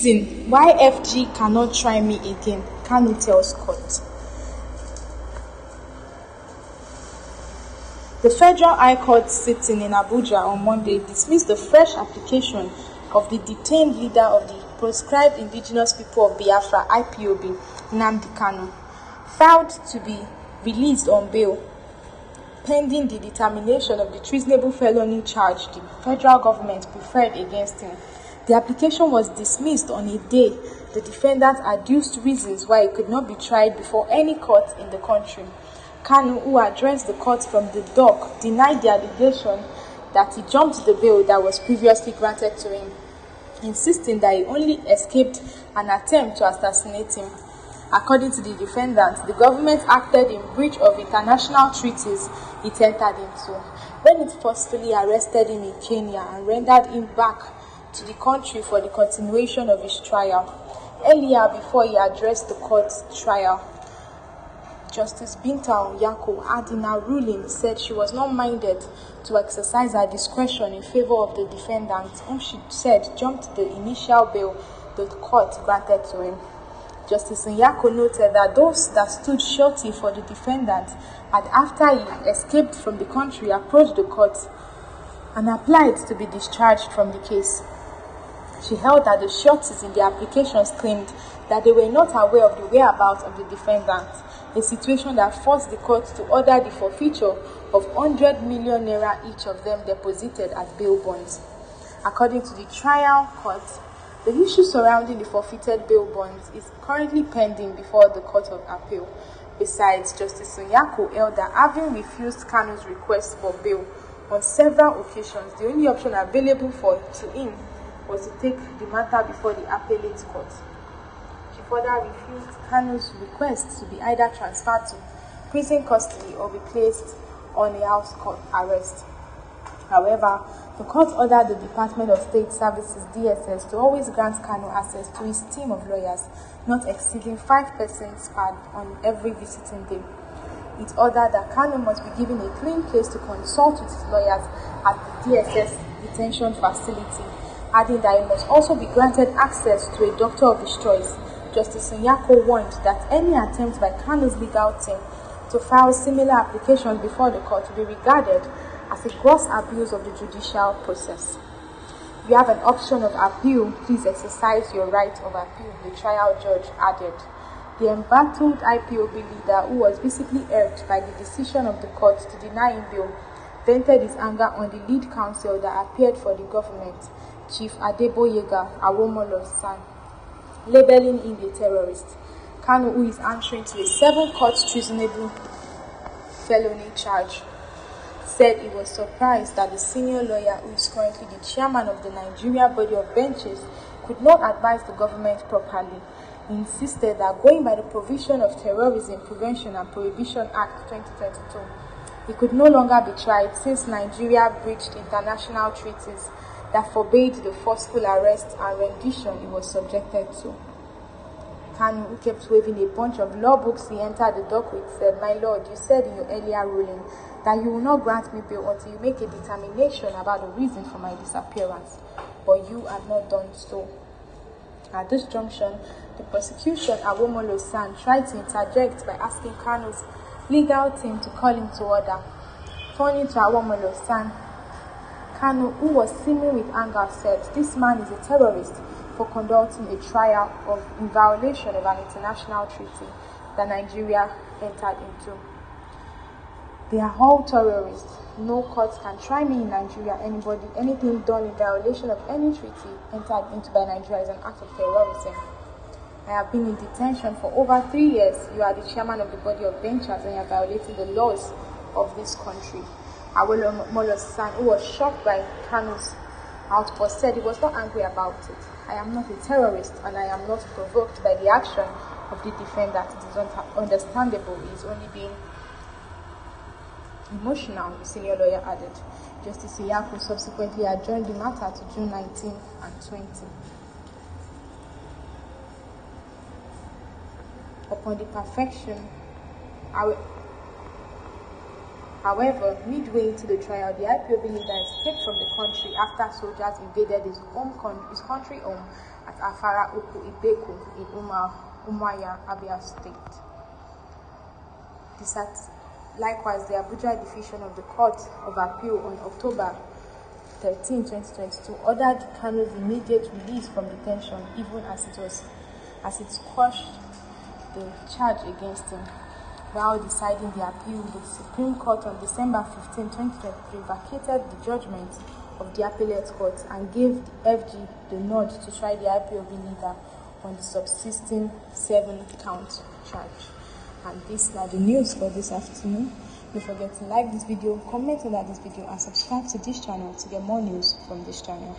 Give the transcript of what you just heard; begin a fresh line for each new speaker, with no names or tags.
Treason. Why FG cannot try me again? Kanu tells court. The Federal High Court sitting in Abuja on Monday dismissed the fresh application of the detained leader of the proscribed indigenous people of Biafra (IPOB), Nnamdi Kanu, filed to be released on bail pending the determination of the treasonable felony charge the federal government preferred against him. The application was dismissed on a day the defendant adduced reasons why he could not be tried before any court in the country. Kanu, who addressed the court from the dock, denied the allegation that he jumped the bail that was previously granted to him, insisting that he only escaped an attempt to assassinate him. According to the defendant, the government acted in breach of international treaties it entered into when it forcefully arrested him in Kenya and rendered him back to the country for the continuation of his trial. Earlier, before he addressed the court's trial, Justice Binta Onyako had in her ruling said she was not minded to exercise her discretion in favor of the defendant, whom she said jumped the initial bail the court granted to him. Justice Onyako noted that those that stood surety for the defendant had, after he escaped from the country, approached the court and applied to be discharged from the case. She held that the sureties in the applications claimed that they were not aware of the whereabouts of the defendant, a situation that forced the court to order the forfeiture of 100 million naira each of them deposited as bail bonds. According to the trial court, the issue surrounding the forfeited bail bonds is currently pending before the Court of Appeal. Besides, Justice Onyako held that having refused Kanu's request for bail on several occasions, the only option available to him was to take the matter before the appellate court. She further refused Kanu's request to be either transferred to prison custody or be placed on a house court arrest. However, the court ordered the Department of State Services (DSS) to always grant Kanu access to his team of lawyers, not exceeding 5 persons per on every visiting day. It ordered that Kanu must be given a clean place to consult with his lawyers at the DSS detention facility, adding that he must also be granted access to a doctor of his choice. Justice Onyako warned that any attempt by Kanu's legal team to file similar applications before the court will be regarded as a gross abuse of the judicial process. You have an option of appeal. Please exercise your right of appeal, the trial judge added. The embattled IPOB leader, who was visibly irked by the decision of the court to deny him bail, vented his anger on the lead counsel that appeared for the government, Chief Adeboyega Awomolo's son, labeling him a terrorist. Kanu, who is answering to a 7-court treasonable felony charge, said he was surprised that the senior lawyer, who is currently the chairman of the Nigeria Body of Benches, could not advise the government properly. He insisted that going by the provision of Terrorism Prevention and Prohibition Act 2022, he could no longer be tried since Nigeria breached international treaties that forbade the forceful arrest and rendition he was subjected to. Kanu, who kept waving a bunch of law books he entered the dock with, said, "My lord, you said in your earlier ruling that you will not grant me bail until you make a determination about the reason for my disappearance, but you have not done so." At this junction, the prosecution, Awomolo's son, tried to interject by asking Kanu's legal team to call him to order. Turning to Awomolo's son, Kanu, who was seeming with anger, said, "This man is a terrorist for conducting a trial in violation of an international treaty that Nigeria entered into. They are all terrorists. No court can try me in Nigeria. Anything done in violation of any treaty entered into by Nigeria is an act of terrorism. I have been in detention for over 3 years. You are the chairman of the Body of Benchers and you are violating the laws of this country." Awomolo's son, who was shocked by Kanu's outburst, said he was not angry about it. "I am not a terrorist and I am not provoked by the action of the defendant. It is understandable. He is only being emotional," the senior lawyer added. Justice Onyako subsequently adjourned the matter to June 19 and 20. Upon the perfection, However, midway into the trial, the IPOB leader escaped from the country after soldiers invaded his country home at Afara Uku Ibeku in Umuahia, Abia State. Likewise, the Abuja division of the Court of Appeal on October 13, 2022, ordered Kanu's immediate release from detention, even as it quashed the charge against him. While deciding the appeal, the Supreme Court on December 15, 2023 vacated the judgment of the appellate court and gave the FG the nod to try the IPOB leader on the subsisting 7-count charge. And these are the news for this afternoon. Don't forget to like this video, comment under this video, and subscribe to this channel to get more news from this channel.